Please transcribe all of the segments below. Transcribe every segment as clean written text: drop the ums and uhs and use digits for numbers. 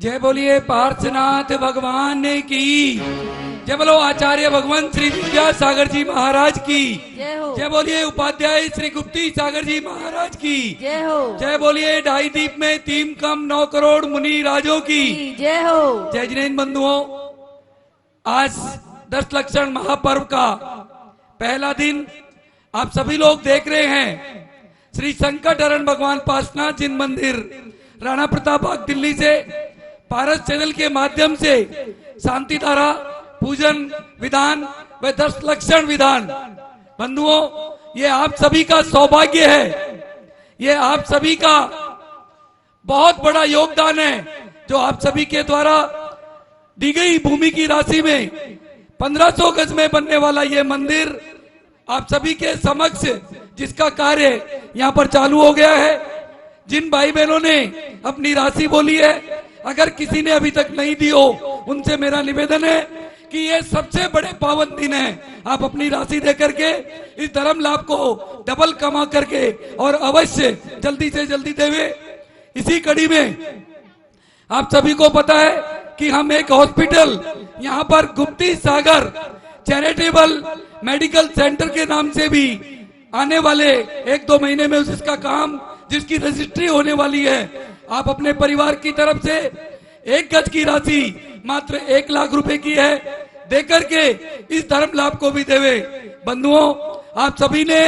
जय बोलिए पार्श्वनाथ भगवान की। जय बोलो आचार्य भगवान श्री विद्यासागर जी महाराज की। जय हो। जय बोलिए उपाध्याय श्री गुप्ती सागर जी महाराज की। जय हो। जय बोलिए ढाई दीप में 3 कम 9 करोड़ मुनि राजों की। जय हो। जय जिनेन बंधुओं, आज 10 लक्षण महापर्व का पहला दिन आप सभी लोग देख रहे हैं। श्री संकटहरण भगवान पार्श्वनाथ जिन मंदिर, राणा प्रताप बाग, दिल्ली से पारस चैनल के माध्यम से शांति धारा पूजन विधान व 10 लक्षण विधान। बंधुओं, ये आप सभी का सौभाग्य है, ये आप सभी का बहुत बड़ा योगदान है जो आप सभी के द्वारा दी गई भूमि की राशि में 1500 गज में बनने वाला ये मंदिर आप सभी के समक्ष जिसका कार्य यहाँ पर चालू हो गया है। जिन भाई बहनों ने अपनी राशि बोली है, अगर किसी ने अभी तक नहीं दी हो, उनसे मेरा निवेदन है कि ये सबसे बड़े पावन दिन है। आप अपनी राशि दे करके इस धर्म लाभ को डबल कमा करके और अवश्य जल्दी से जल्दी देवे। इसी कड़ी में आप सभी को पता है कि हम एक हॉस्पिटल यहाँ पर गुप्ती सागर चैरिटेबल मेडिकल सेंटर के नाम से भी आने वाले 1-2 महीने में उसका काम, जिसकी रजिस्ट्री होने वाली है, आप अपने परिवार की तरफ से 1 गज की राशि मात्र 1 लाख रुपए की है, देकर के इस धर्म लाभ को भी देवे। बंधुओं, आप सभी ने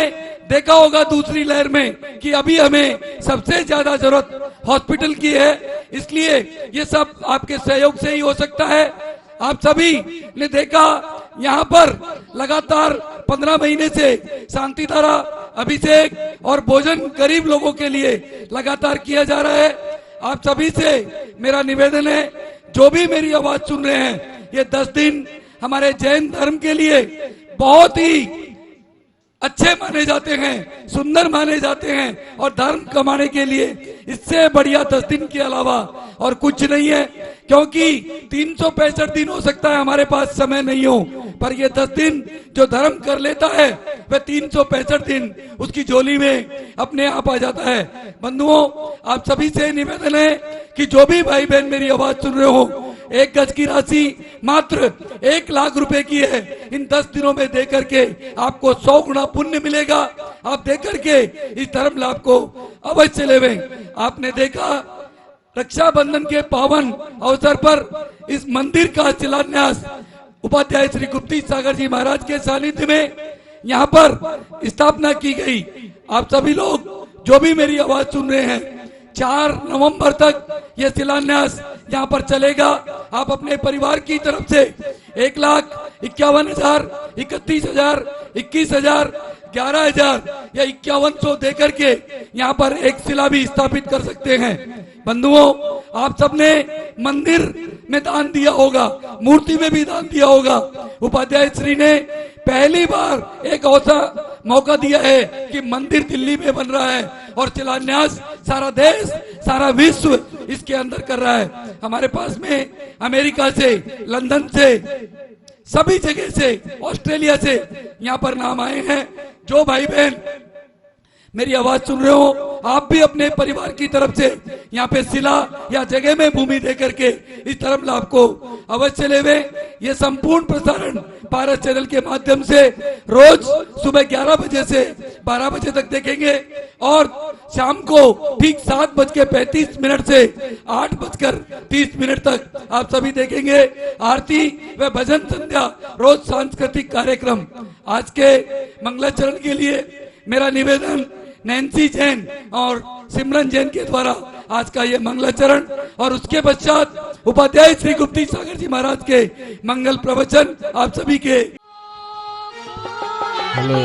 देखा होगा दूसरी लहर में कि अभी हमें सबसे ज्यादा जरूरत हॉस्पिटल की है, इसलिए ये सब आपके सहयोग से ही हो सकता है। आप सभी ने देखा यहाँ पर लगातार 15 महीने से शांति धारा अभिषेक और भोजन गरीब लोगों के लिए लगातार किया जा रहा है। आप सभी से मेरा निवेदन है, जो भी मेरी आवाज सुन रहे हैं, ये 10 दिन हमारे जैन धर्म के लिए बहुत ही अच्छे माने जाते हैं, सुंदर माने जाते हैं और धर्म कमाने के लिए इससे बढ़िया 10 दिन के अलावा और कुछ नहीं है। क्योंकि 365 दिन हो सकता है हमारे पास समय नहीं हो, पर ये 10 दिन जो धर्म कर लेता है वह 365 दिन उसकी झोली में अपने आप आ जाता है। बंधुओं, आप सभी से निवेदन है कि जो भी भाई बहन मेरी आवाज सुन रहे हो, 1 गज की राशि मात्र 1 लाख रुपए की है। इन 10 दिनों में दे करके आपको 100 गुना पुण्य मिलेगा। आप दे करके इस धर्म लाभ को अवश्य लेवें। आपने देखा रक्षाबंधन के पावन अवसर पर इस मंदिर का शिलान्यास उपाध्याय श्री गुप्ती सागर जी महाराज के सानिध्य में यहाँ पर स्थापना की गई। आप सभी लोग जो भी मेरी आवाज सुन रहे हैं, 4 नवंबर तक यह शिलान्यास यहाँ पर चलेगा। आप अपने परिवार की तरफ से 1,51,000, 31,000, 21,000, 11,000 या 5,100 देकर के यहाँ पर एक शिला भी स्थापित कर सकते हैं। बंधुओं, आप सबने मंदिर में दान दिया होगा, मूर्ति में भी दान दिया होगा। उपाध्याय श्री ने पहली बार एक ऐसा मौका दिया है कि मंदिर दिल्ली में बन रहा है और शिलान्यास सारा देश, सारा विश्व इसके अंदर कर रहा है। हमारे पास में अमेरिका से, लंदन से, सभी जगह से, ऑस्ट्रेलिया से यहाँ पर नाम आए हैं। जो भाई बहन मेरी आवाज सुन रहे हो, आप भी अपने परिवार की तरफ से यहाँ पे शिला या जगह में भूमि दे करके इस धर्म लाभ को अवश्य लेवे। ये संपूर्ण प्रसारण पारस चैनल के माध्यम से रोज सुबह 11 बजे से 12 बजे तक देखेंगे और शाम को ठीक 7:35 से 8:30 तक आप सभी देखेंगे। आरती व भजन संध्या, रोज सांस्कृतिक कार्यक्रम। आज के मंगलाचरण के लिए मेरा निवेदन नैन्सी जैन और सिमरन जैन के द्वारा आज का ये मंगलाचरण और उसके पश्चात उपाध्याय श्री गुप्ती सागर जी महाराज के मंगल प्रवचन आप सभी के। हेलो,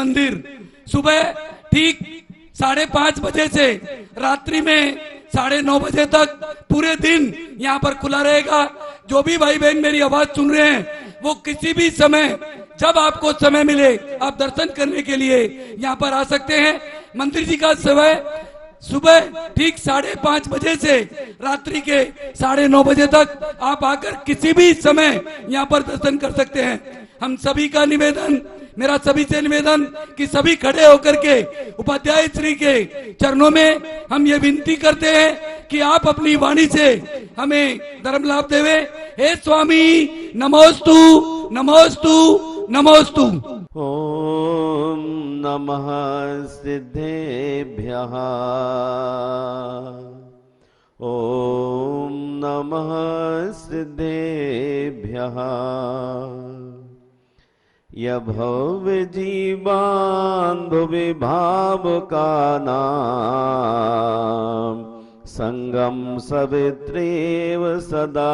मंदिर सुबह ठीक 5:30 बजे से रात्रि में 9:30 बजे तक पूरे दिन यहाँ पर खुला रहेगा। जो भी भाई बहन मेरी आवाज सुन रहे हैं वो किसी भी समय जब आपको समय मिले आप दर्शन करने के लिए यहाँ पर आ सकते हैं। मंदिर जी का समय सुबह ठीक 5:30 बजे से रात्रि के 9:30 बजे तक आप आकर किसी भी समय यहाँ पर दर्शन कर सकते हैं। हम सभी का निवेदन, मेरा सभी से निवेदन कि सभी खड़े होकर के उपाध्याय श्री के चरणों में हम ये विनती करते हैं कि आप अपनी वाणी से हमें धर्म लाभ देवे। हे स्वामी नमोस्तु नमोस्तु नमोस्तु। ओम नमः सिद्धेभ्यः ओम नमः सिद्धेभ्यः यभव जीवान भुवि भाव का नाम संगम सवित्रेव सदा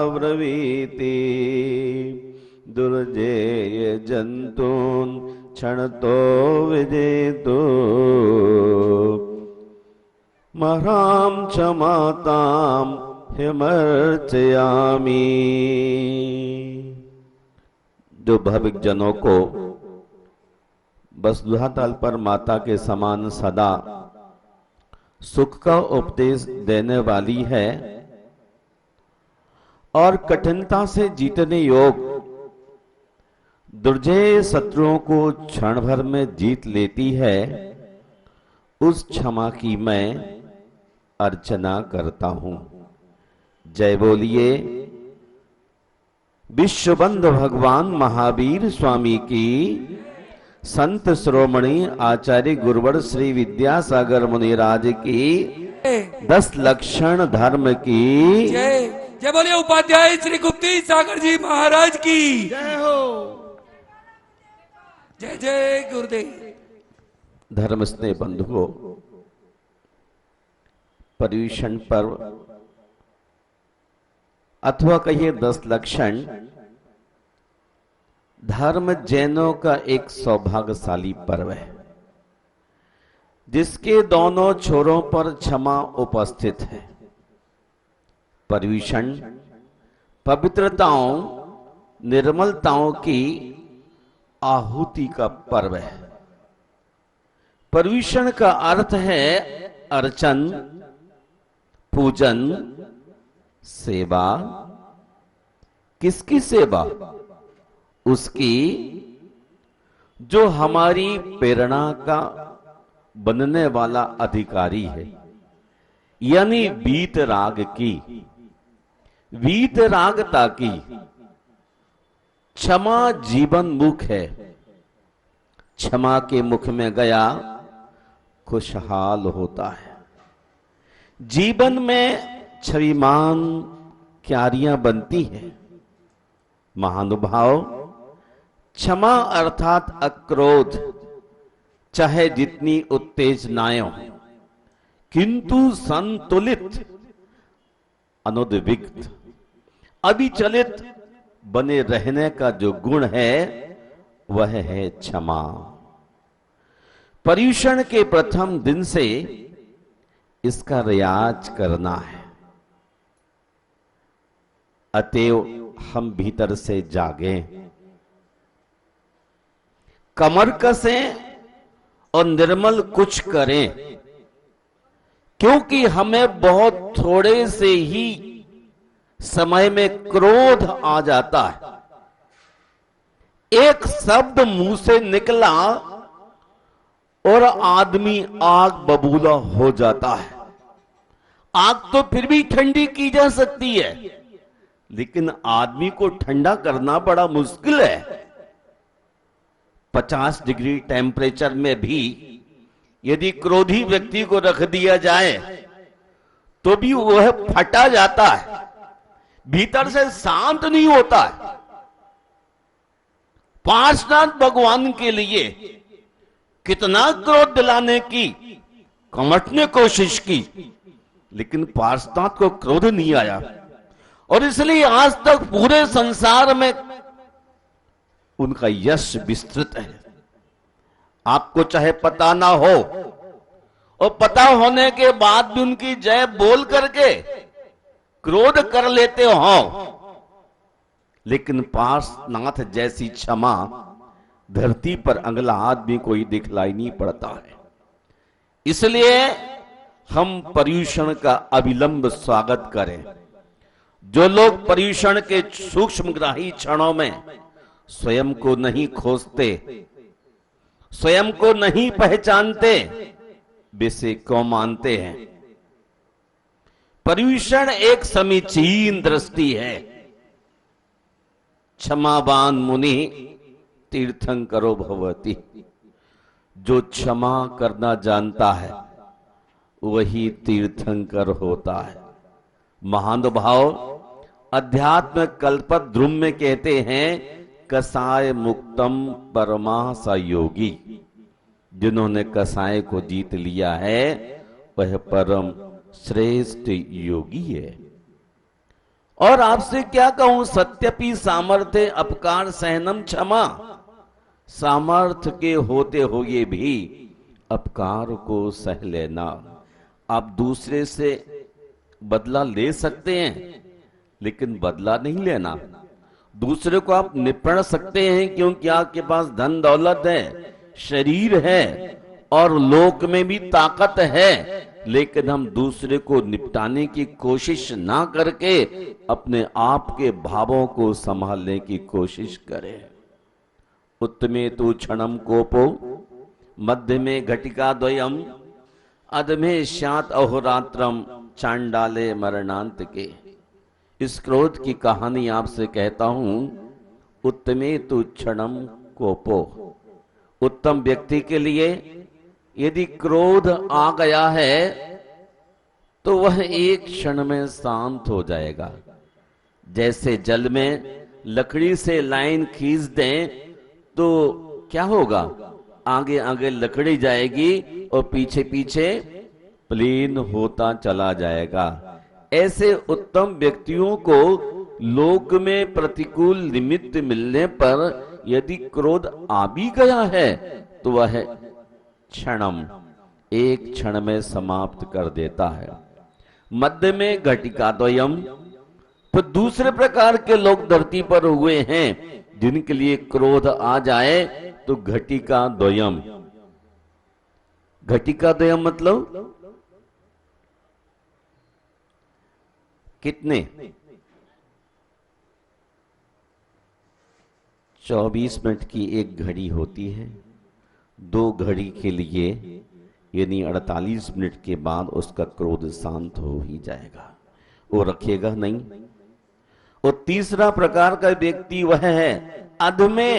ब्रवीति दुर्जेय जंतून क्षणतो विजेतो मराम क्षमाताम हिमर्चयामि। जो भाविक जनों को वसुधा तल पर माता के समान सदा सुख का उपदेश देने वाली है और कठिनता से जीतने योग दुर्जय शत्रुओं को क्षण भर में जीत लेती है, उस क्षमा की मैं अर्चना करता हूं। जय बोलिए विश्वबंध भगवान महावीर स्वामी की, संत श्रोमणी आचार्य गुरुवर श्री विद्यासागर मुनिराज की, 10 लक्षण धर्म की जय। जय बोलिए उपाध्याय श्री गुप्ती सागर जी महाराज की जय हो। जय जय गुरुदेव। धर्म स्नेह बंधुओं, पर्युषण पर्व अथवा कहिए 10 लक्षण धर्म जैनों का एक सौभाग्यशाली पर्व है, जिसके दोनों छोरों पर क्षमा उपस्थित है। पर्युषण पवित्रताओं निर्मलताओं की आहुति का पर्व है। पर्युषण का अर्थ है अर्चन, पूजन, सेवा। किसकी सेवा? उसकी जो हमारी प्रेरणा का बनने वाला अधिकारी है, यानी वीतराग की, वीतरागता की। क्षमा जीवन मुख है, क्षमा के मुख में गया खुशहाल होता है। जीवन में छविमान क्यारियां बनती हैं। महानुभाव, क्षमा अर्थात अक्रोध, चाहे जितनी उत्तेजनाएं हो, किंतु संतुलित, अनुद्विग्न, अविचलित बने रहने का जो गुण है वह है क्षमा। पर्युषण के प्रथम दिन से इसका रियाज करना है। अतएव हम भीतर से जागें, कमर कसें और निर्मल कुछ करें, क्योंकि हमें बहुत थोड़े से ही समय में क्रोध आ जाता है। एक शब्द मुंह से निकला और आदमी आग बबूला हो जाता है। आग तो फिर भी ठंडी की जा सकती है, लेकिन आदमी को ठंडा करना बड़ा मुश्किल है। 50 डिग्री टेम्परेचर में भी यदि क्रोधी व्यक्ति को रख दिया जाए तो भी वह फटा जाता है, भीतर से शांत नहीं होता है। पार्श्वनाथ भगवान के लिए कितना क्रोध दिलाने की कमटने कोशिश की, लेकिन पार्श्वनाथ को क्रोध नहीं आया, और इसलिए आज तक पूरे संसार में उनका यश विस्तृत है। आपको चाहे पता ना हो और पता होने के बाद भी उनकी जय बोल करके क्रोध कर लेते हो, लेकिन पार्श्वनाथ जैसी क्षमा धरती पर अगला आदमी कोई दिखलाई नहीं पड़ता है। इसलिए हम पर्यूषण का अविलंब स्वागत करें। जो लोग पर्यूषण के सूक्ष्मग्राही क्षणों में स्वयं को नहीं खोजते, स्वयं को नहीं पहचानते, वे से क्यों मानते हैं? पर्यूषण एक समीचीन दृष्टि है। क्षमावान मुनि तीर्थंकरो भवति। जो क्षमा करना जानता है वही तीर्थंकर होता है। महानुभाव अध्यात्म कल्पद्रुम में कहते हैं, कसाय मुक्तम परमासा योगी। जिन्होंने कसाय को जीत लिया है वह परम श्रेष्ठ योगी है। और आपसे क्या कहूं, सत्यपि सामर्थ्य अपकार सहनम क्षमा। सामर्थ्य के होते हुए भी अपकार को सह लेना। आप दूसरे से बदला ले सकते हैं लेकिन बदला नहीं लेना। दूसरे को आप निपट सकते हैं क्योंकि आपके पास धन दौलत है, शरीर है और लोक में भी ताकत है, लेकिन हम दूसरे को निपटाने की कोशिश ना करके अपने आप के भावों को संभालने की कोशिश करें। उत्तमे तु क्षणम कोपो मध्य में घटिका द्वयम अधमे श्यात अहोरात्रम चांडाले मरणांत के। इस क्रोध की कहानी आपसे कहता हूं। उत्तमे तु क्षणम कोपो, उत्तम व्यक्ति के लिए यदि क्रोध आ गया है तो वह एक क्षण में शांत हो जाएगा। जैसे जल में लकड़ी से लाइन खींच दें तो क्या होगा, आगे आगे लकड़ी जाएगी और पीछे पीछे प्लेन होता चला जाएगा। ऐसे उत्तम व्यक्तियों को लोक में प्रतिकूल निमित्त मिलने पर यदि क्रोध आ भी गया है तो वह क्षणम, एक क्षण में समाप्त कर देता है। मध्य में घटिका द्वयम, तो दूसरे प्रकार के लोग धरती पर हुए हैं जिनके लिए क्रोध आ जाए तो घटिका द्वयम। घटिका द्वयम मतलब कितने? 24 मिनट की एक घड़ी होती है। 2 घड़ी के लिए यानी 48 मिनट के बाद उसका क्रोध शांत हो ही जाएगा, वो रखेगा नहीं। और तीसरा प्रकार का व्यक्ति वह है अधमे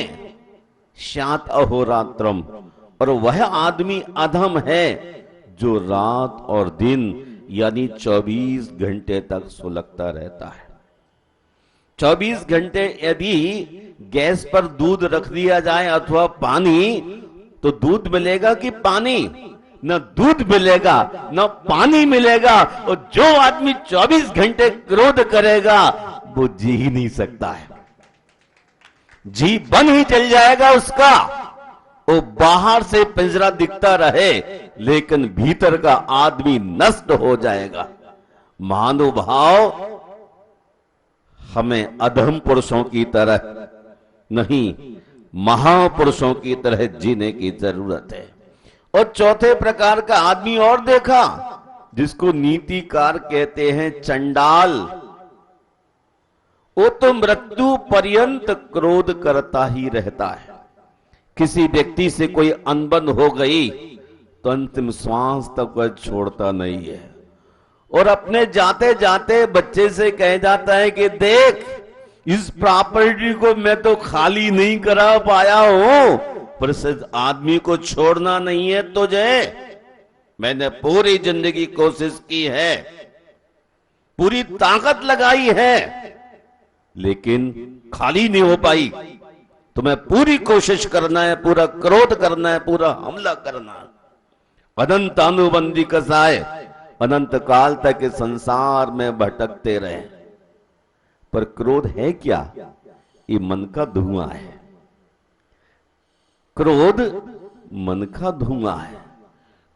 श्यात अहोरात्रम, और वह आदमी अधम है जो रात और दिन यानी 24 घंटे तक सुलगता रहता है। 24 घंटे यदि गैस पर दूध रख दिया जाए अथवा पानी, तो दूध मिलेगा कि पानी? न दूध मिलेगा न पानी मिलेगा। और जो आदमी 24 घंटे क्रोध करेगा वो जी ही नहीं सकता है, जी बन ही चल जाएगा उसका। वो बाहर से पिंजरा दिखता रहे लेकिन भीतर का आदमी नष्ट हो जाएगा। महानुभाव, हमें अधम पुरुषों की तरह नहीं, महापुरुषों की तरह जीने की जरूरत है। और चौथे प्रकार का आदमी और देखा जिसको नीतिकार कहते हैं चंडाल। वो तो मृत्यु पर्यंत क्रोध करता ही रहता है। किसी व्यक्ति से कोई अनबन हो गई तो अंतिम श्वास तक वह छोड़ता नहीं है, और अपने जाते जाते बच्चे से कह जाता है कि देख, इस प्रॉपर्टी को मैं तो खाली नहीं करा पाया हूं, पर इस आदमी को छोड़ना नहीं है तुझे। मैंने पूरी जिंदगी कोशिश की है, पूरी ताकत लगाई है, लेकिन खाली नहीं हो पाई। तुम्हें पूरी कोशिश करना है, पूरा क्रोध करना है, पूरा हमला करना है। अनंत अनुबंधी कसाय, अनंत काल तक इस संसार में भटकते रहे। पर क्रोध है क्या? ये मन का धुआं है। क्रोध मन का धुआं है।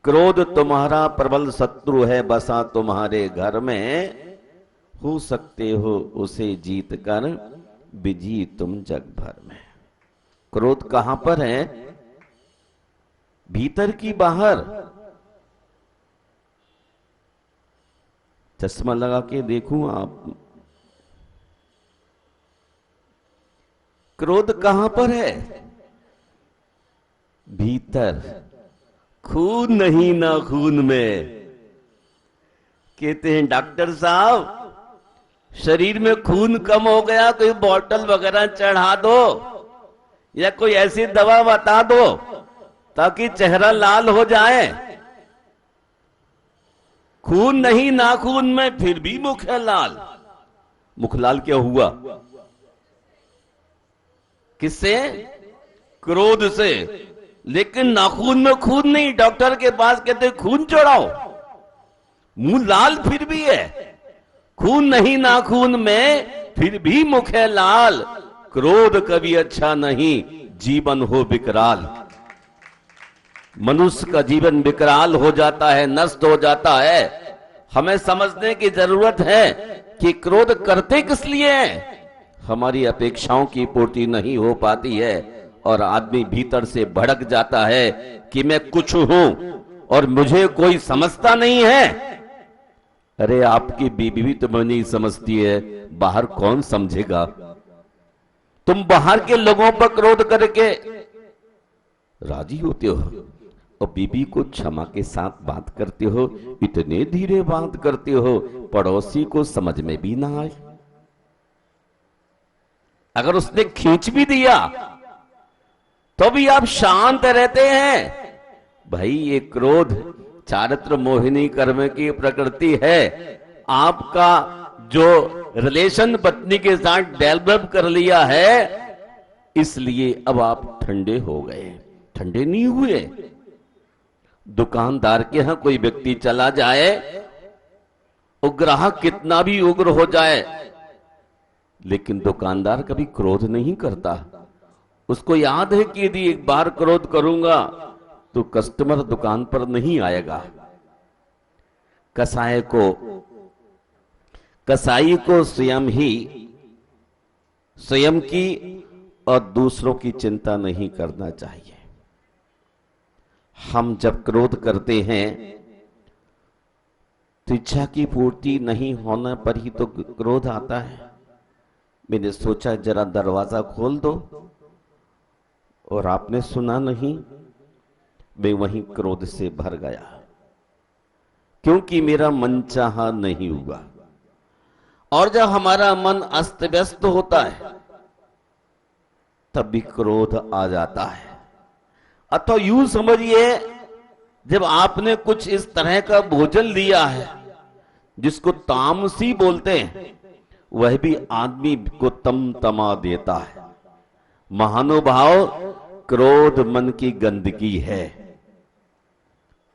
क्रोध तुम्हारा प्रबल शत्रु है, बसा तुम्हारे घर में, हो सकते हो उसे जीत कर विजयी तुम जग भर में। क्रोध कहां पर है? भीतर की बाहर? चश्मा लगा के देखूं आप, क्रोध कहां पर है? भीतर। खून नहीं ना खून में। कहते हैं डॉक्टर साहब शरीर में खून कम हो गया, कोई बोतल वगैरह चढ़ा दो या कोई ऐसी दवा बता दो ताकि चेहरा लाल हो जाए। खून नहीं नाखून में, फिर भी मुख है लाल। मुख लाल क्या हुआ? किससे? क्रोध से। लेकिन नाखून में खून नहीं। डॉक्टर के पास कहते खून चढ़ाओ, मुंह लाल फिर भी है। खून नहीं नाखून में, फिर भी मुख है लाल। क्रोध कभी अच्छा नहीं, जीवन हो विकराल। मनुष्य का जीवन विकराल हो जाता है, नष्ट हो जाता है। हमें समझने की जरूरत है कि क्रोध करते किस लिए हैं। हमारी अपेक्षाओं की पूर्ति नहीं हो पाती है और आदमी भीतर से भड़क जाता है कि मैं कुछ हूं और मुझे कोई समझता नहीं है। अरे आपकी बीवी भी तुम्हें नहीं समझती है, बाहर कौन समझेगा? तुम बाहर के लोगों पर क्रोध करके राजी होते हो और बीबी को क्षमा के साथ बात करते हो, इतने धीरे बात करते हो पड़ोसी को समझ में भी ना आए। अगर उसने खींच भी दिया तो भी आप शांत रहते हैं। भाई ये क्रोध चारित्र मोहिनी कर्म की प्रकृति है। आपका जो रिलेशन पत्नी के साथ डेवलप कर लिया है, इसलिए अब आप ठंडे हो गए। ठंडे नहीं हुए। दुकानदार के यहां कोई व्यक्ति चला जाए और ग्राहक कितना भी उग्र हो जाए, लेकिन दुकानदार कभी क्रोध नहीं करता। उसको याद है कि यदि एक बार क्रोध करूंगा तो कस्टमर दुकान पर नहीं आएगा। कसाई को स्वयं की और दूसरों की चिंता नहीं करना चाहिए। हम जब क्रोध करते हैं तो इच्छा की पूर्ति नहीं होने पर ही तो क्रोध आता है। मैंने सोचा जरा दरवाजा खोल दो और आपने सुना नहीं। मैं वहीं क्रोध से भर गया क्योंकि मेरा मन चाहा नहीं हुआ। और जब हमारा मन अस्त व्यस्त होता है तब भी क्रोध आ जाता है। अथवा यूं समझिए, जब आपने कुछ इस तरह का भोजन लिया है जिसको तामसी बोलते हैं, वह भी आदमी को तमा देता है। महानुभाव, क्रोध मन की गंदगी है।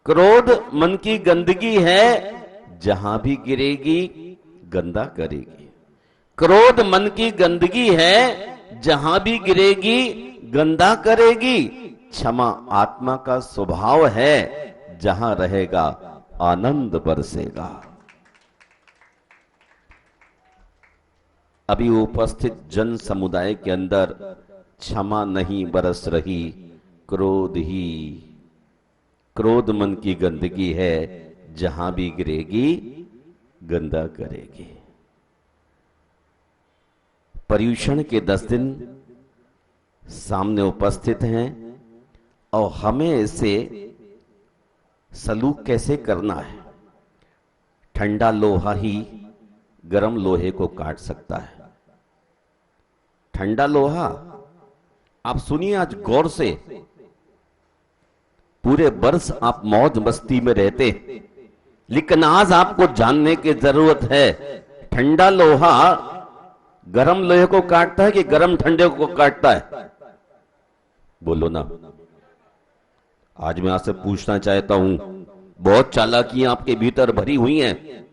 क्रोध मन की गंदगी है, जहां भी गिरेगी गंदा करेगी। क्रोध मन की गंदगी है, जहां भी गिरेगी गंदा करेगी। क्षमा आत्मा का स्वभाव है, जहां रहेगा आनंद बरसेगा। अभी उपस्थित जन समुदाय के अंदर क्षमा नहीं बरस रही, क्रोध मन की गंदगी है, जहां भी गिरेगी गंदा करेगी। पर्युषण के 10 दिन सामने उपस्थित हैं और हमें इसे सलूक कैसे करना है। ठंडा लोहा ही गर्म लोहे को काट सकता है। ठंडा लोहा, आप सुनिए आज गौर से, पूरे वर्ष आप मौज मस्ती में रहते, लेकिन आज आपको जानने की जरूरत है, ठंडा लोहा गरम लोहे को काटता है कि गरम ठंडे को काटता है? बोलो ना। आज मैं आपसे पूछना चाहता हूं, बहुत चालाकियां आपके भीतर भरी हुई हैं।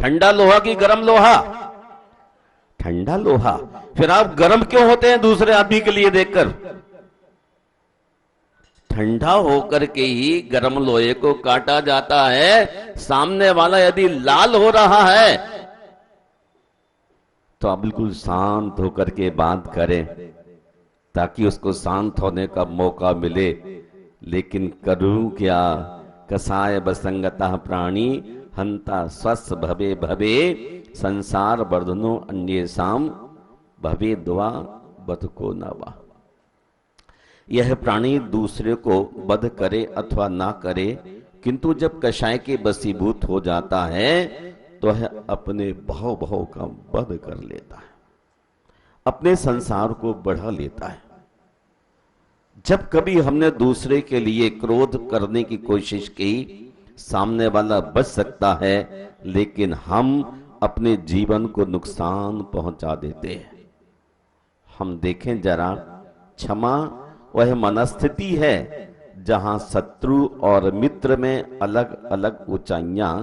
ठंडा लोहा कि गरम लोहा? ठंडा लोहा। फिर आप गरम क्यों होते हैं दूसरे आदमी के लिए देखकर? ठंडा होकर के ही गर्म लोहे को काटा जाता है। सामने वाला यदि लाल हो रहा है तो आप बिल्कुल शांत होकर के बात करें ताकि उसको शांत होने का मौका मिले। लेकिन करूं क्या, कसाय बसंगता प्राणी हंता स्वस्थ भवे भवे संसार वर्धनो अन्येषाम भवे द्वा बध को नवा। यह प्राणी दूसरे को वध करे अथवा ना करे, किंतु जब कषाय के बसीभूत हो जाता है तो वह अपने भाव भाव का वध कर लेता है, अपने संसार को बढ़ा लेता है। जब कभी हमने दूसरे के लिए क्रोध करने की कोशिश की, सामने वाला बच सकता है, लेकिन हम अपने जीवन को नुकसान पहुंचा देते हैं। हम देखें जरा, क्षमा वह मनस्थिति है जहां शत्रु और मित्र में अलग अलग ऊंचाइयां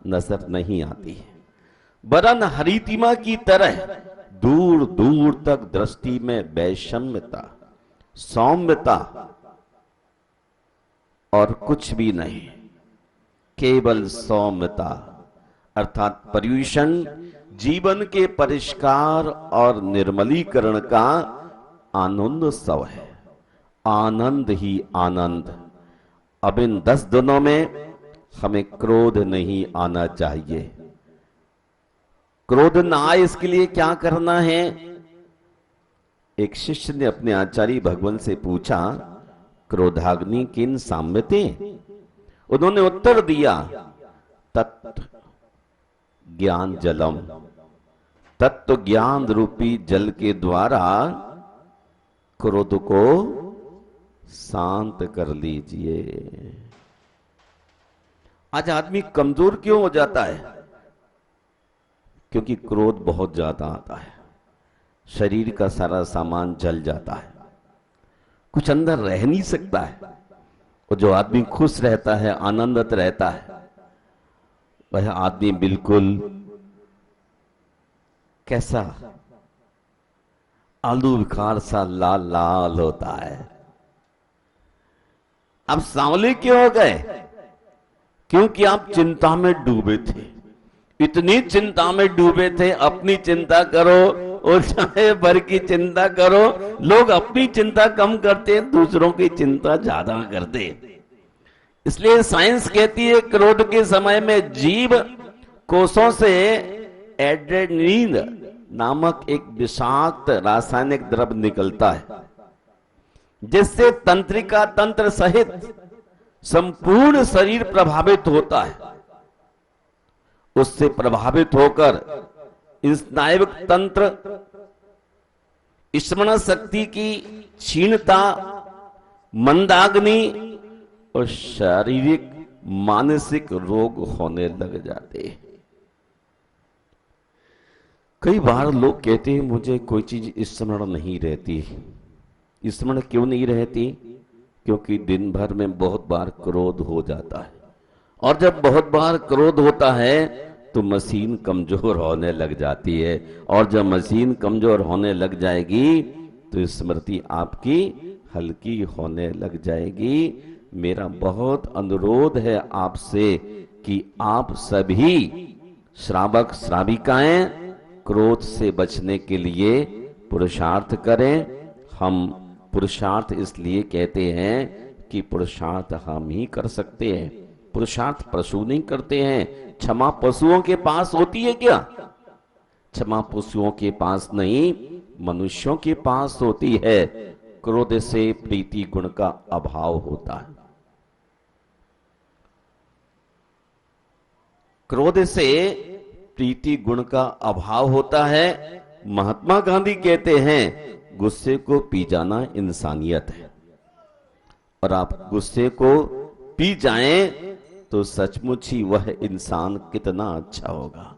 नजर नहीं आती है, वरन हरितिमा की तरह दूर दूर तक दृष्टि में वैषम्यता, सौम्यता और कुछ भी नहीं, केवल सौम्यता अर्थात पर्यूषण जीवन के परिष्कार और निर्मलीकरण का आनंदोत्सव है। आनंद ही आनंद। अब इन 10 दिनों में हमें क्रोध नहीं आना चाहिए। क्रोध ना आए इसके लिए क्या करना है? एक शिष्य ने अपने आचार्य भगवान से पूछा, क्रोधाग्नि किन साम्यते? उन्होंने उत्तर दिया, तत्व ज्ञान जलम। तत्व ज्ञान रूपी जल के द्वारा क्रोध को शांत कर लीजिए। आज आदमी कमजोर क्यों हो जाता है? क्योंकि क्रोध बहुत ज्यादा आता है, शरीर का सारा सामान जल जाता है, कुछ अंदर रह नहीं सकता है। और जो आदमी खुश रहता है, आनंदित रहता है, वह आदमी बिल्कुल कैसा आलू बुखार सा लाल लाल होता है। अब सांवले क्यों हो गए? क्योंकि आप चिंता में डूबे थे, इतनी चिंता में डूबे थे। अपनी चिंता करो और चाहे भर की चिंता करो, लोग अपनी चिंता कम करते हैं, दूसरों की चिंता ज्यादा करते। इसलिए साइंस कहती है क्रोध के समय में जीव कोषों से एड्रेनलिन नामक एक विषाक्त रासायनिक द्रव्य निकलता है, जिससे तंत्रिका तंत्र सहित संपूर्ण शरीर प्रभावित होता है। उससे प्रभावित होकर स्नायविक तंत्र, स्मरण शक्ति की क्षीणता, मंदाग्नि और शारीरिक मानसिक रोग होने लग जाते हैं। कई बार लोग कहते हैं मुझे कोई चीज स्मरण नहीं रहती। स्मरण क्यों नहीं रहती? क्योंकि दिन भर में बहुत बार क्रोध हो जाता है, और जब बहुत बार क्रोध होता है तो मशीन कमजोर होने लग जाती है, और जब मशीन कमजोर होने लग जाएगी तो स्मृति आपकी हल्की होने लग जाएगी। मेरा बहुत अनुरोध है आपसे कि आप सभी श्रावक श्राविकाएं क्रोध से बचने के लिए पुरुषार्थ करें। हम पुरुषार्थ इसलिए कहते हैं कि पुरुषार्थ हम ही कर सकते हैं, पुरुषार्थ पशु नहीं करते हैं। क्षमा पशुओं के पास होती है क्या? क्षमा पशुओं के पास नहीं, मनुष्यों के पास होती है। क्रोध से प्रीति गुण का अभाव होता है। क्रोध से प्रीति गुण का अभाव होता है। महात्मा गांधी कहते हैं गुस्से को पी जाना इंसानियत है, और आप गुस्से को पी जाएं तो सचमुच ही वह इंसान कितना अच्छा होगा।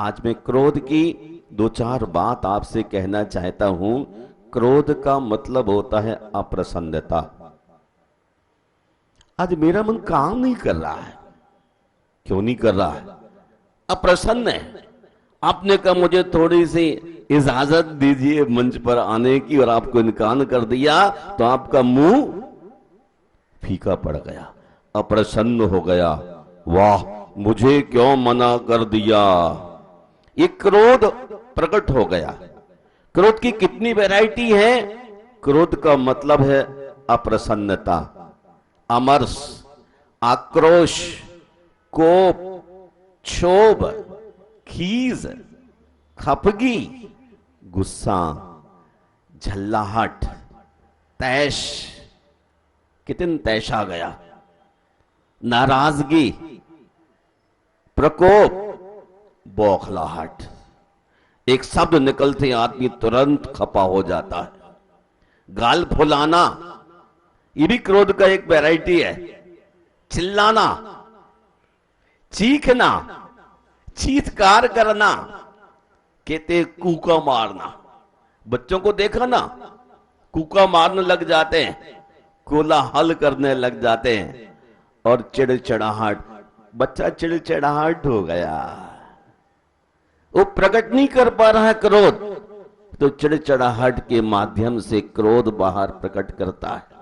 आज मैं क्रोध की 2-4 बात आपसे कहना चाहता हूं। क्रोध का मतलब होता है अप्रसन्नता। आज मेरा मन काम नहीं कर रहा है। क्यों नहीं कर रहा है? अप्रसन्न है। आपने कहा मुझे थोड़ी सी इजाजत दीजिए मंच पर आने की, और आपको इनकार कर दिया तो आपका मुंह फीका पड़ गया, अप्रसन्न हो गया। वाह, मुझे क्यों मना कर दिया। ये क्रोध प्रकट हो गया। क्रोध की कितनी वैरायटी है। क्रोध का मतलब है अप्रसन्नता, अमर्ष, आक्रोश, कोप, क्षोभ, खीज, खफगी, गुस्सा, झल्लाहट, तैश, कितन तैश आ गया, नाराजगी, प्रकोप, बौखलाहट। एक शब्द निकलते आदमी तुरंत खपा हो जाता है। गाल फुलाना, ये भी क्रोध का एक वैरायटी है। चिल्लाना, चीखना, चीत्कार करना, कहते कूका मारना। बच्चों को देखा ना, कूका मारने लग जाते हैं, कोलाहल करने लग जाते हैं, और चिड़चिड़ाहट। बच्चा चिड़चिड़ाहट हो गया, वो प्रकट नहीं कर पा रहा है क्रोध, तो चिड़चिड़ाहट के माध्यम से क्रोध बाहर प्रकट करता है।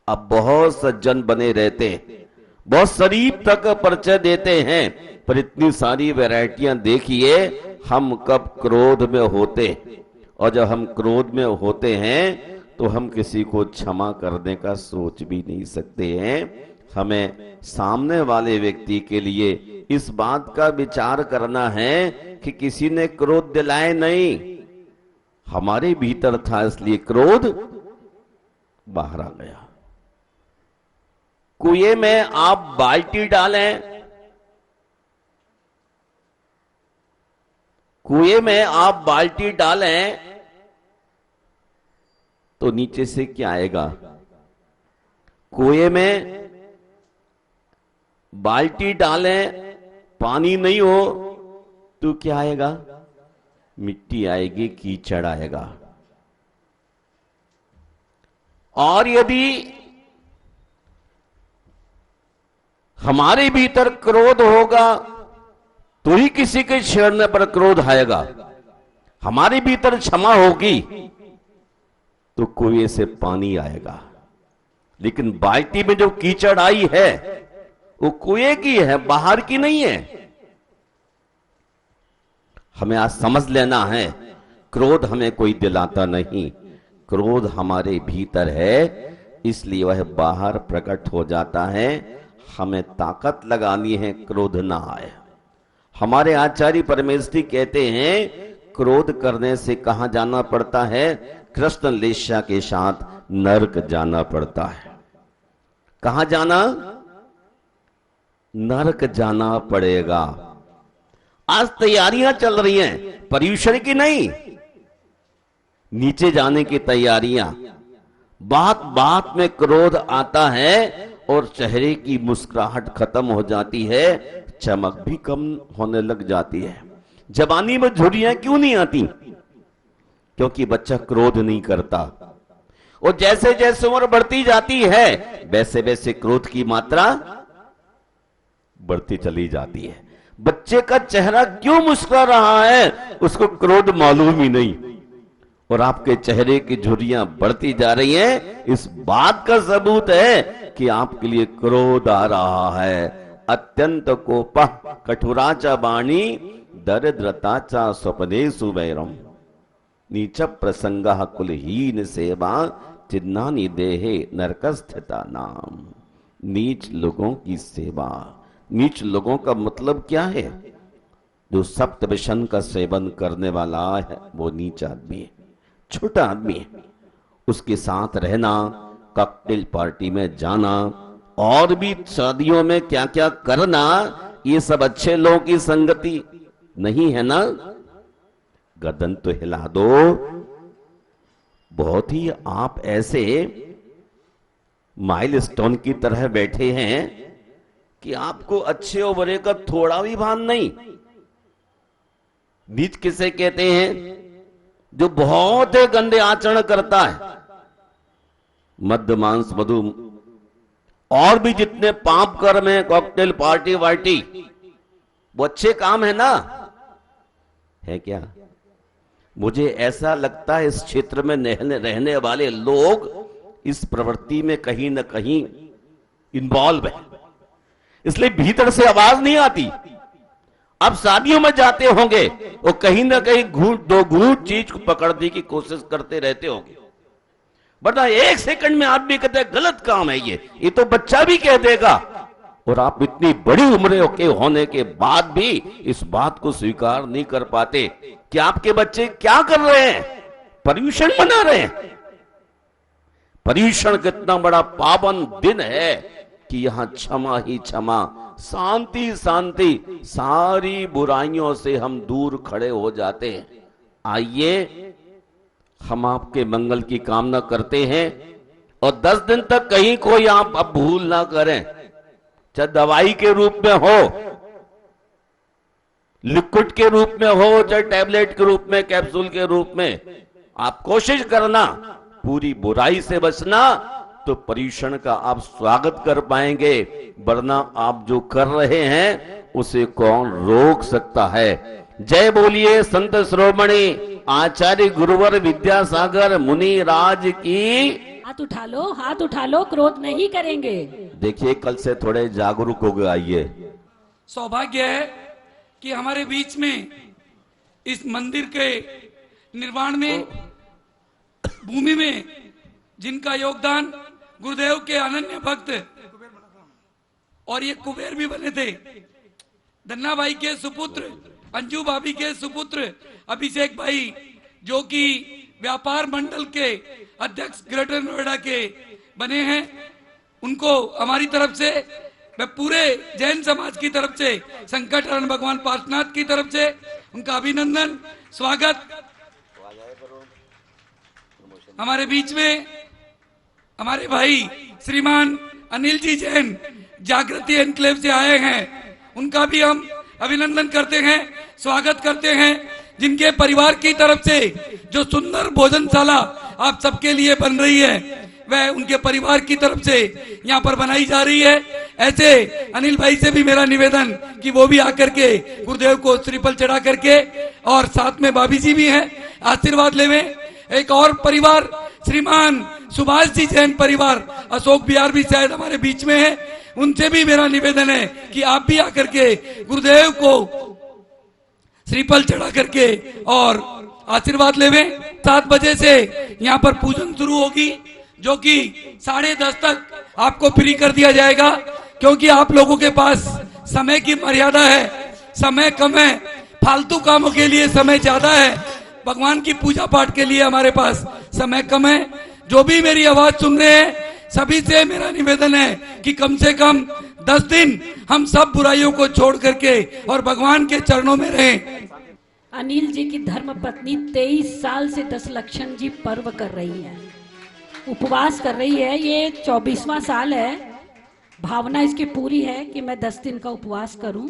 अब बहुत सज्जन बने रहते हैं, बहुत शरीफ तक परिचय देते हैं, पर इतनी सारी वैरायटियां देखिए हम कब क्रोध में होते। और जब हम क्रोध में होते हैं तो हम किसी को क्षमा करने का सोच भी नहीं सकते हैं। हमें सामने वाले व्यक्ति के लिए इस बात का विचार करना है कि किसी ने क्रोध दिलाए नहीं, हमारे भीतर था, इसलिए क्रोध बाहर आ गया। कुएं में आप बाल्टी डालें, कुएं में आप बाल्टी डालें तो नीचे से क्या आएगा। कुएं में बाल्टी डालें, पानी नहीं हो तो क्या आएगा, मिट्टी आएगी, कीचड़ आएगा। और यदि हमारे भीतर क्रोध होगा तो ही किसी के छेड़ने पर क्रोध आएगा। हमारे भीतर क्षमा होगी तो कुएं से पानी आएगा। लेकिन बाल्टी में जो कीचड़ आई है वो कुएं की है, बाहर की नहीं है। हमें आज समझ लेना है, क्रोध हमें कोई दिलाता नहीं, क्रोध हमारे भीतर है, इसलिए वह बाहर प्रकट हो जाता है। हमें ताकत लगानी है, क्रोध ना आए। हमारे आचार्य परमेश्वरी कहते हैं क्रोध करने से कहां जाना पड़ता है, कृष्ण लेस्या के साथ नरक जाना पड़ता है। कहां जाना, नरक जाना पड़ेगा। आज तैयारियां चल रही हैं, पर्यूषण की नहीं, नीचे जाने की तैयारियां। बात बात में क्रोध आता है और चेहरे की मुस्कुराहट खत्म हो जाती है, चमक भी कम होने लग जाती है। जवानी में झुर्रियां क्यों नहीं आती, क्योंकि बच्चा क्रोध नहीं करता। और जैसे जैसे उम्र बढ़ती जाती है वैसे वैसे क्रोध की मात्रा बढ़ती चली जाती है। बच्चे का चेहरा क्यों मुस्कुरा रहा है उसको क्रोध मालूम ही नहीं, और आपके चेहरे की झुर्रियां बढ़ती जा रही हैं, इस बात का सबूत है कि आपके लिए क्रोध आ रहा है। अत्यंत कोपः कठोराचा वाणी दरिद्रताचा स्वपनेषु वैरम नीच प्रसंगः कुलहीन सेवा चिन्नानि देहे नरकस्थिता नाम। नीच लोगों की सेवा, नीच लोगों का मतलब क्या है, जो सप्त विषण का सेवन करने वाला है वो नीच आदमी है, छोटा आदमी है। उसके साथ रहना, कॉकटेल पार्टी में जाना, और भी शादियों में क्या क्या करना, ये सब अच्छे लोगों की संगति नहीं है ना। गर्दन तो हिला दो। बहुत ही आप ऐसे माइलस्टोन की तरह बैठे हैं कि आपको अच्छे और बुरे का थोड़ा भी भान नहीं। नीच किसे कहते हैं, जो बहुत गंदे आचरण करता है, मद्य मांस मधु और भी जितने पाप कर्म है, कॉकटेल पार्टी वार्टी, वो अच्छे काम है ना, है क्या। मुझे ऐसा लगता है इस क्षेत्र में रहने वाले लोग इस प्रवृत्ति में कहीं न कहीं इन्वॉल्व है, इसलिए भीतर से आवाज नहीं आती। अब शादियों में जाते होंगे वो कहीं ना कहीं घूट दो घूट चीज को पकड़ने की कोशिश करते रहते होंगे, वरना एक सेकंड में आप भी कहते हैं गलत काम है ये तो बच्चा भी कह देगा। और आप इतनी बड़ी उम्र के होने के बाद भी इस बात को स्वीकार नहीं कर पाते कि आपके बच्चे क्या कर रहे हैं, पर्यूषण मना रहे हैं। पर्यूषण कितना बड़ा पावन दिन है कि यहां क्षमा ही क्षमा, शांति शांति, सारी बुराइयों से हम दूर खड़े हो जाते हैं। आइए हम आपके मंगल की कामना करते हैं और 10 दिन तक कहीं कोई आप अब भूल ना करें, चाहे दवाई के रूप में हो, लिक्विड के रूप में हो, चाहे टैबलेट के रूप में, कैप्सूल के रूप में, आप कोशिश करना पूरी बुराई से बचना, तो पर्यूषण का आप स्वागत कर पाएंगे। वरना आप जो कर रहे हैं उसे कौन रोक सकता है। जय बोलिए संत श्रोमणी आचार्य गुरुवर विद्यासागर मुनि राज की। हाथ उठा लो, क्रोध नहीं करेंगे। देखिए कल से थोड़े जागरूक हो गए। आइए, सौभाग्य है कि हमारे बीच में इस मंदिर के निर्माण में, भूमि में जिनका योगदान गुरुदेव के अनन्य भक्त और ये कुबेर भी बने थे, धन्ना भाई के सुपुत्र, अंजू भाभी के सुपुत्र अभिषेक भाई, जो कि व्यापार मंडल के अध्यक्ष ग्रेटर नोएडा के बने हैं, उनको हमारी तरफ से, मैं पूरे जैन समाज की तरफ से, संकटहरण भगवान पार्श्वनाथ की तरफ से उनका अभिनंदन, स्वागत। हमारे बीच में हमारे भाई श्रीमान अनिल जी जैन जागृति एनक्लेव से आए हैं, उनका भी हम अभिनंदन करते हैं, स्वागत करते हैं। जिनके परिवार की तरफ से जो सुंदर भोजनशाला आप सबके लिए बन रही है, वह उनके परिवार की तरफ से यहाँ पर बनाई जा रही है। ऐसे अनिल भाई से भी मेरा निवेदन कि वो भी आकर के गुरुदेव को श्रीफल चढ़ा करके, और साथ में भाभी जी भी हैं, आशीर्वाद लेवें। एक और परिवार श्रीमान सुभाष जी जैन परिवार, अशोक बिहार भी शायद हमारे बीच में है, उनसे भी मेरा निवेदन है कि आप भी आकर के गुरुदेव को श्रीफल चढ़ा करके और आशीर्वाद लेवें। 7 बजे से यहाँ पर पूजन शुरू होगी, जो कि 10:30 तक आपको फ्री कर दिया जाएगा, क्योंकि आप लोगों के पास समय की मर्यादा है, समय कम है, फालतू कामों के लिए समय ज्यादा है, भगवान की पूजा पाठ के लिए हमारे पास समय कम है। जो भी मेरी आवाज सुन रहे हैं, सभी से मेरा निवेदन है कि कम से कम 10 दिन हम सब बुराइयों को छोड़ करके और भगवान के चरणों में रहें। अनिल जी की धर्म पत्नी 23 साल से 10 लक्षण जी पर्व कर रही है, उपवास कर रही है। ये 24वां साल है। भावना इसकी पूरी है कि मैं 10 दिन का उपवास करूं,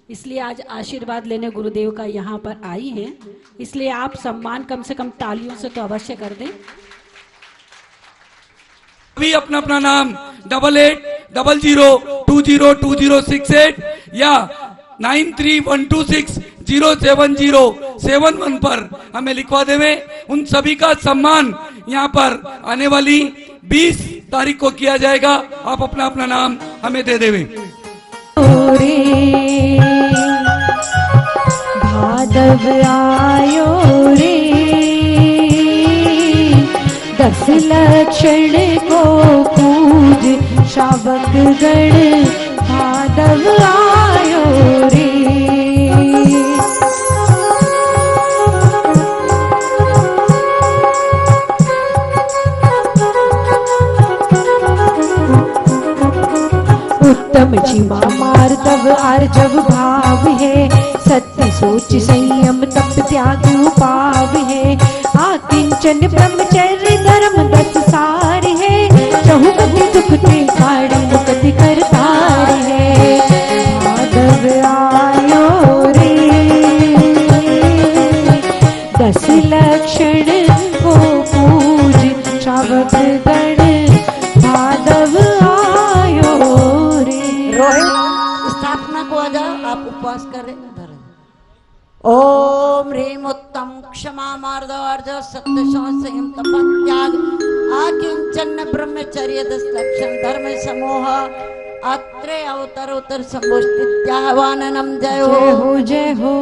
इसलिए आज आशीर्वाद लेने गुरुदेव का यहाँ पर आई हैं। इसलिए आप सम्मान कम से कम तालियों से तो अवश्य कर दें। भी अपना अपना नाम 8800202068 या 9312607071 पर हमें लिखवा देवे। उन सभी का सम्मान यहाँ पर आने वाली 20 तारीख को किया जाएगा। आप अपना अपना नाम हमें दे देवे। भादव आयो रे 10 लक्षण को पूज शावक गण, भादव आयो रे। उत्तम जीवा मार्दव आर्जव भाव है, सत्य सोच संयम तप त्याग उपाव है। आकिंचन ब्रह्मचर्य धर्म 10 सार है, चहुगति दुख ते काढ़ मुक्ति करतार है। भादव आयो रे 10 लक्षण को पूज शावक गण, भादव आयो रे। रोहित स्थापना को आ जाओ, आप उपवास करें। ओम ह्रीम उत्तम क्षमा मार्दवर्ज सत्य संयम तपत्याग आकिंचन ब्रह्मचर्य 10 लक्षण धर्म समूह अत्रे अवतर उत्तर संबोधित्याहवाननम जय हो जय हो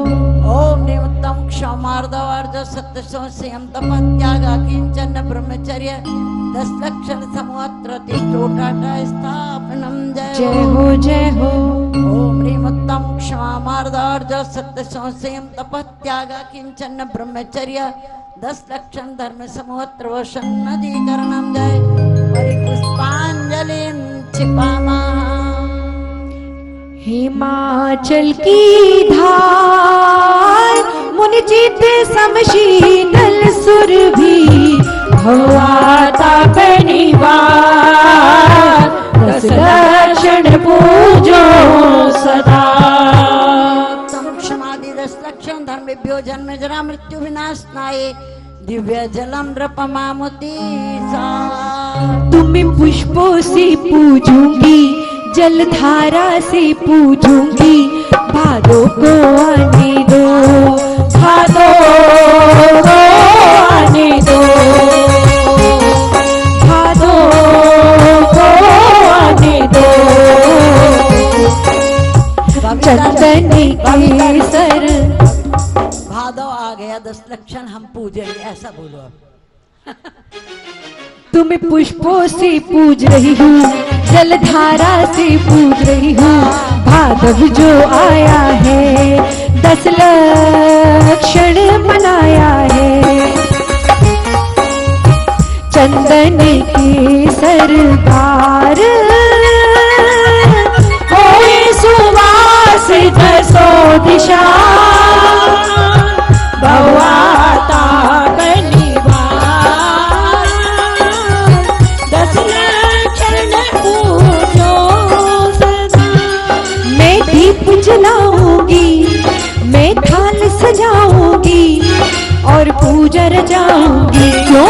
ओम ह्रीम उत्तम क्षमा मार्दवर्ज सत्य संयम तपत्याग आकिंचन ब्रह्मचर्य 10 लक्षण समूह प्रतिष्ठोटाटा स्थापनम जय हो जय हो ओम ह्रीम उत्तम क्षमा मार्दवर्ज सत्य संयम तपत्याग किंचन ब्रह्मचर्य 10 लक्षण धर्म समूह त्रवसन्नदीकरणम जय परिपुष्पांजलिं क्षिपामः। हिमाचल की धार मुनिचित समशीतल सुरभि भवाता बनिवार 10 लक्षण पूजो सदा। क्षमादि 10 लक्षण धर्मेभ्यो जन्म जरा मृत्यु विनाशनाय दिव्य जलम नृपमामुति तुम्हें पुष्पों से पूजूंगी जलधारा से पूजूंगी भादों को आने दो भादों को आने दो भादों को आने दो चंदन केसर भादो आ गया 10 लक्षण हम पूजेंगे ऐसा बोलो अब। तुम्हें पुष्पों से पूज रही हूँ जलधारा से पूज रही हूँ भादव जो आया है 10 लक्षण मनाया है चंदन की सरदार होए सुवास 10 दिशा भवाता बनिवार 10 लक्षण पूजो सदा। मैं दीप जलाऊंगी मैं थाल सजाऊंगी और पूजा रचाऊंगी क्यों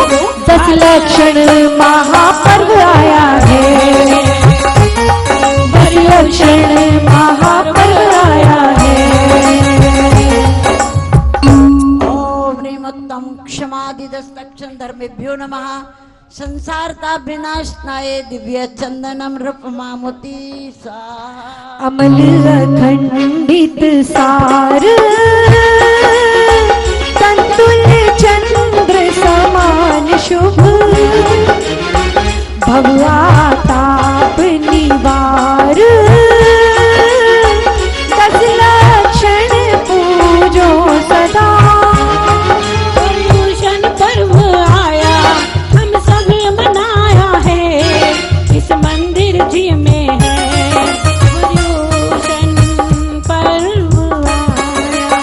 10 लक्षण महापर्व आया है 10 लक्षण महापर्व आया है। क्षमादि 10 लक्षण धर्मेभ्यो नमः संसारता विनाशनाय दिव्य चंदनम रूपमामुति अमल अखंडित सार तंतुल्य चंद्र समान शुभ भगवा ताप निवार 10 लक्षण पूजो सदा। पर्व आया हम सब मनाया है इस मंदिर जी में है पर्यूषण पर्व आया।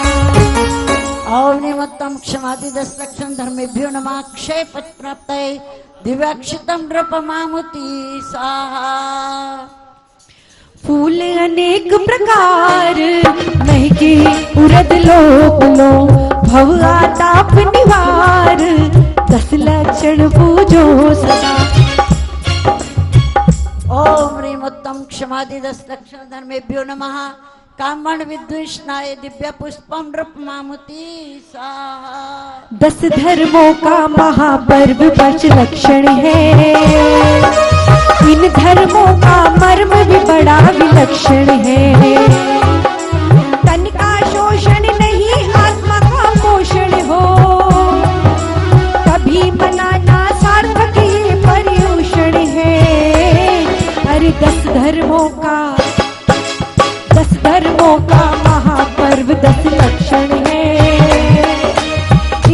ओम निमत्तम क्षमादि 10 लक्षण धर्मेभ्यो नमः क्षय पच प्राप्तये दिव्याक्षितम नृपमामुति स्वाहा। फूल अनेक प्रकार महके उरद लोक लो भव ताप निवार 10 लक्षण पूजो सदा। ओम ह्रीम उत्तम क्षमादि 10 लक्षण धर्मेभ्यो नमः कामण विद्विषणाय दिव्य पुष्पम नृपमामुति स्वाहा। 10 धर्मों का महापर्व 5 लक्षण है इन धर्मों का मर्म भी बड़ा विलक्षण है तन का शोषण नहीं आत्मा का पोषण हो तभी मनाना सार्थक ये पर्यूषण है। अरे 10 धर्मों का महापर्व 10 लक्षण है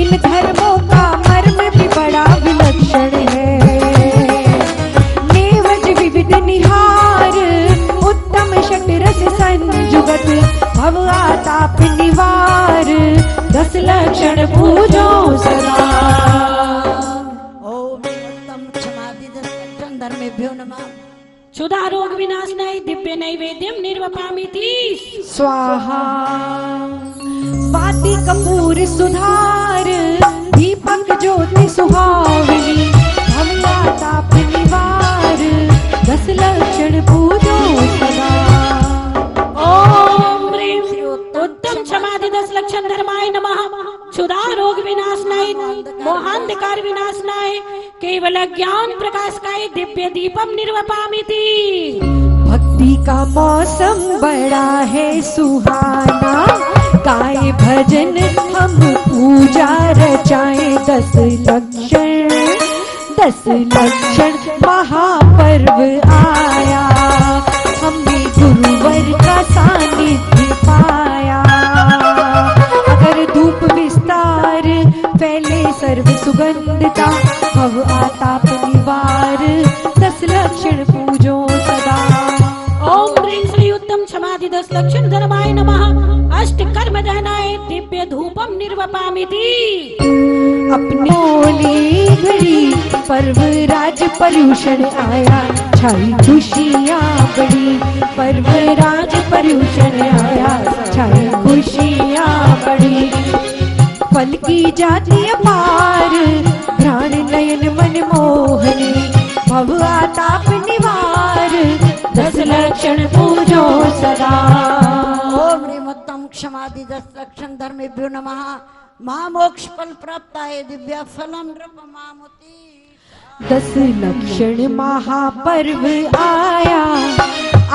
इन धर्मों का मर्म भी बड़ा विलक्षण है। नेवज विविध निहार उत्तम षटरस संजुगत भव ताप निवार 10 लक्षण पूजो सदा। ओम उत्तम क्षमादि 10 लक्षण धर्मेभ्यो नमः क्षुधा रोग विनाशनाय दिव्य नैवेद्यम निर्वपामिति स्वाहा। स्वाति कपूर सुधार दीपक ज्योति सुहावनी भवला ताप निवार 10 लक्षण पूजो सदा। ओम ह्रीं उत्तम क्षमादि 10 लक्षण धर्म केवल ज्ञान प्रकाशकाय दिव्य दीपम निर्वपामिति। भक्ति का मौसम बड़ा है सुहाना, गाए भजन हम पूजा रचाए। 10 लक्षण महापर्व आया, हमने गुरुवर का सानिध्य पाया। अगर धूप विस्तार फैले सर्व सुगंधता, भव आताप निवार 10 लक्षण पूजो सदा। ओम ह्रीं श्री उत्तम क्षमादि 10 लक्षण धर्माय नमः। अष्ट कर्म दहनाय दिव्य धूपम निर्वपामिति। अपने ओली घड़ी पर्व राज पर्यूषण आया, छाई खुशियाँ बड़ी। पर्व राज पर्यूषण आया, छाई खुशियाँ बड़ी। फल की जाति अपार, घ्राण नयन मन मोहनी। भव आताप निवार 10 लक्षण पूजो सदा। ओम ह्रीं उत्तम क्षमादि 10 लक्षण धर्मेभ्यो नमः। महामोक्ष फल प्राप्त है दिव्य फलम नृपमामुति। 10 लक्षण महापर्व आया,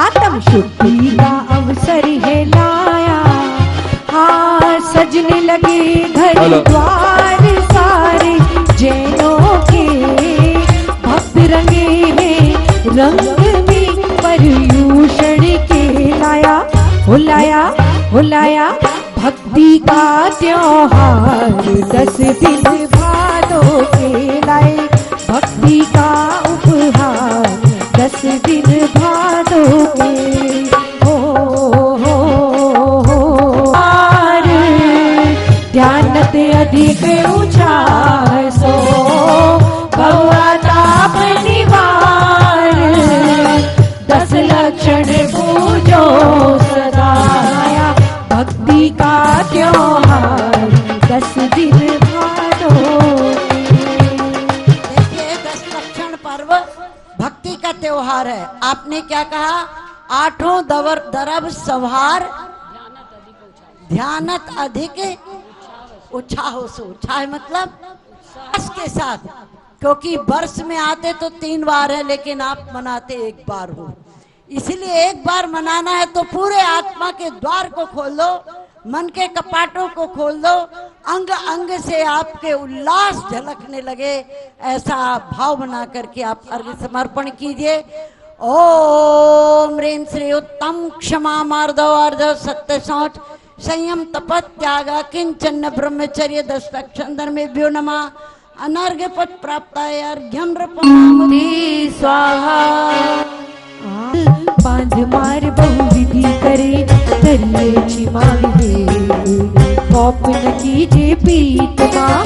आत्म शुद्धि का अवसर है लाया। हाँ सजने लगे घर द्वार सारे, जैनों के भक्त रंगे हैं रंग में पर्यूषण के। लाया भक्ति का त्योहार 10 दिन भादों के लाए। भक्ति का उपहार 10 दिन भादों के। हो ध्यानत अधिक ऊंचा सो, भवताप निवार 10 लक्षण पूजो सदा। भक्ति का त्योहार 10 दिन भादों के। देखिए 10 लक्षण पर्व भक्ति का त्योहार है। आपने क्या कहा? 8 दरब सवार ध्यानत अधिक उत्साह सो। उत्साह मतलब के साथ, क्योंकि वर्ष में आते तो 3 बार है, लेकिन आप मनाते 1 बार हो। इसलिए 1 बार मनाना है तो पूरे आत्मा के द्वार को खोल दो, मन के कपाटों को खोल दो, अंग अंग से आपके उल्लास झलकने लगे। ऐसा भाव बना करके आप अर्घ्य समर्पण कीजिए। ओम ह्रीं श्री उत्तम क्षमा मार्दव अर्ध सत्य शौच संयम तपत त्याग किंचन ब्रह्मचर्य 10 लक्षण धर्मेभ्यो नमः। अनर्घ्य पद प्राप्त अर्घ्यम नृपमामुति स्वाहा। बांध मार बहु विधि करे, करिए क्षमा कौप न कीजिए पीत माँ।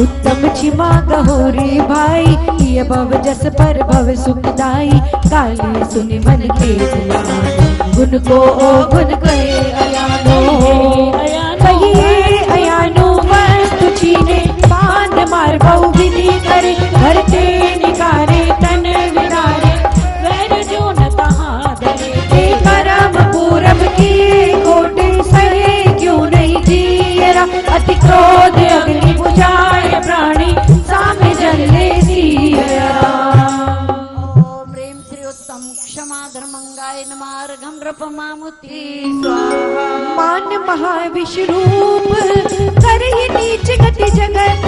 उत्तम क्षमा कहो रे भाई, ये भव जस पर भव सुखदाई। काली सुनि मन के गुण को गुण कहे अयानो। कहिए अयानो वस्तु छीने, बांध मार बहु विधि करे। धरते निकारे तन विदारे, वैर जो न तहाँ धरे। करम पूरब की कोटि सहे, क्यों नहीं जीरा। अति क्रोध अग्नि बुझाए प्राणी, सामे जले सिया। ओम ह्रीं श्री उत्तम क्षमा धर्मंगाय नमः। अर्घ्यम नृपमामुति स्वाहा। मान महाविष्णु रूप, कर ही नीच गति जगत